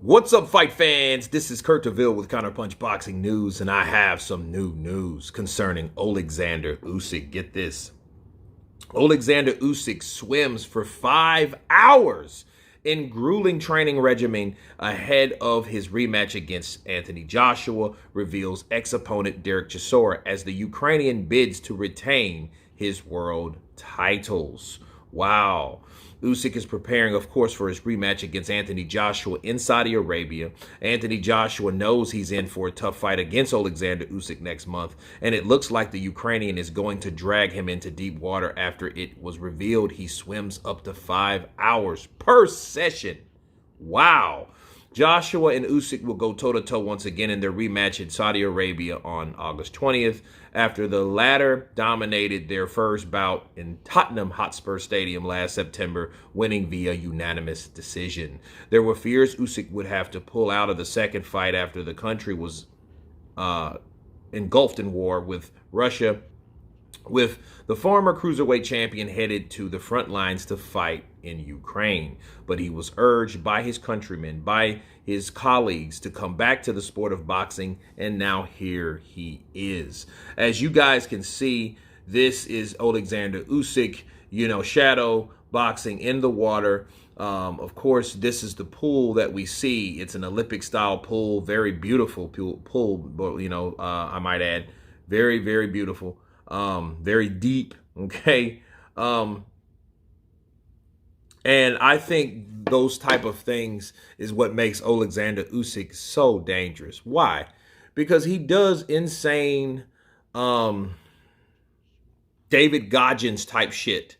What's up, fight fans? This is Kurt DeVille with Counterpunch Boxing News, and I have some new news concerning Oleksandr Usyk. Get this. Oleksandr Usyk swims for 5 hours in grueling training regimen ahead of his rematch against Anthony Joshua, reveals ex-opponent Derek Chisora as the Ukrainian bids to retain his world titles. Wow. Usyk is preparing, of course, for his rematch against Anthony Joshua in Saudi Arabia. Anthony Joshua knows he's in for a tough fight against Oleksandr Usyk next month, and it looks like the Ukrainian is going to drag him into deep water after it was revealed he swims up to 5 hours per session. Wow. Joshua and Usyk will go toe-to-toe once again in their rematch in Saudi Arabia on August 20th, after the latter dominated their first bout in Tottenham Hotspur Stadium last September, winning via unanimous decision. There were fears Usyk would have to pull out of the second fight after the country was engulfed in war with Russia, with the former cruiserweight champion headed to the front lines to fight in Ukraine. But he was urged by his countrymen, by his colleagues, to come back to the sport of boxing, and now here he is. As you guys can see, this is Oleksandr Usyk, shadow boxing in the water. Of course, this is the pool that we see. It's an Olympic-style pool, very beautiful pool, but, I might add, very, very beautiful. Very deep, okay? And I think those type of things is what makes Oleksandr Usyk so dangerous. Why? Because he does insane David Goggins type shit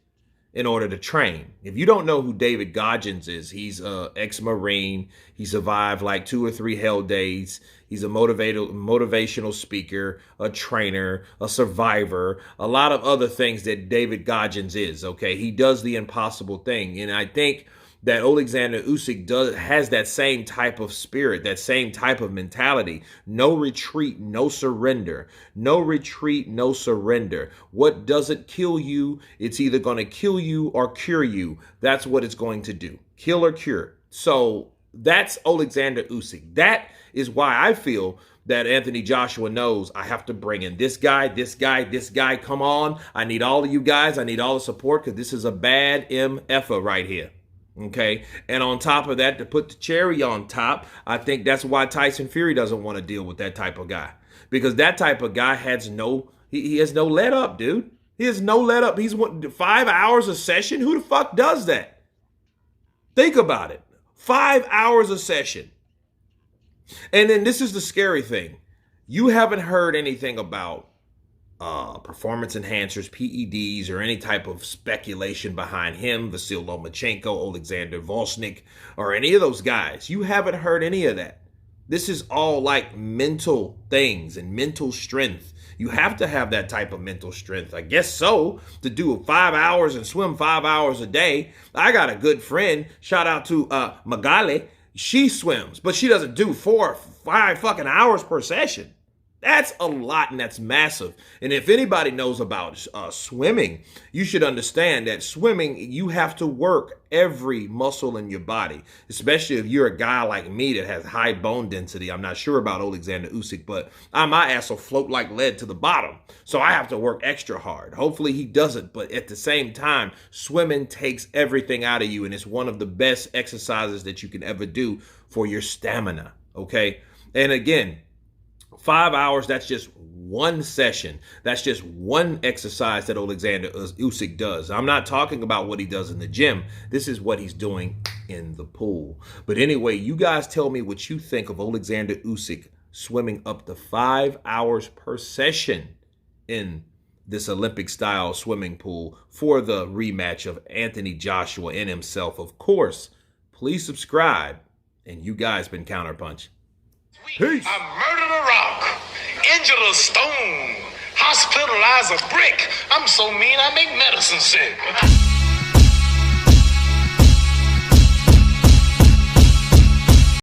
in order to train. If you don't know who David Goggins is, he's an ex-Marine. He survived like 2 or 3 hell days. He's a motivational speaker, a trainer, a survivor, a lot of other things that David Goggins is, okay? He does the impossible thing. And I think that Oleksandr Usyk has that same type of spirit, that same type of mentality. No retreat, no surrender. No retreat, no surrender. What doesn't kill you, it's either going to kill you or cure you. That's what it's going to do. Kill or cure. So that's Oleksandr Usyk. That is why I feel that Anthony Joshua knows I have to bring in this guy, this guy, this guy. Come on. I need all of you guys. I need all the support because this is a bad MFer right here. Okay, and on top of that, to put the cherry on top, I think that's why Tyson Fury doesn't want to deal with that type of guy, because that type of guy has he has no let up, dude. He has no let up. He's 5 hours a session. Who the fuck does that? Think about it. 5 hours a session. And then this is the scary thing. You haven't heard anything about performance enhancers, PEDs, or any type of speculation behind him, Vasyl Lomachenko, Alexander Volsnik, or any of those guys. You haven't heard any of that. This is all like mental things and mental strength. You have to have that type of mental strength, I guess so, to do 5 hours and swim 5 hours a day. I got a good friend, shout out to Magali. She swims, but she doesn't do 4 or 5 fucking hours per session. That's a lot, and that's massive. And if anybody knows about swimming, you should understand that swimming, you have to work every muscle in your body, especially if you're a guy like me that has high bone density. I'm not sure about Oleksandr Usyk, but my ass will float like lead to the bottom. So I have to work extra hard. Hopefully he doesn't, but at the same time, swimming takes everything out of you, and it's one of the best exercises that you can ever do for your stamina, okay? And again, 5 hours, that's just one session. That's just one exercise that Oleksandr Usyk does. I'm not talking about what he does in the gym. This is what he's doing in the pool. But anyway, you guys tell me what you think of Oleksandr Usyk swimming up to 5 hours per session in this Olympic-style swimming pool for the rematch of Anthony Joshua and himself. Of course, please subscribe. And you guys been Counterpunch. Peace. I murdered a rock, injured a stone, hospitalized a brick. I'm so mean I make medicine sick.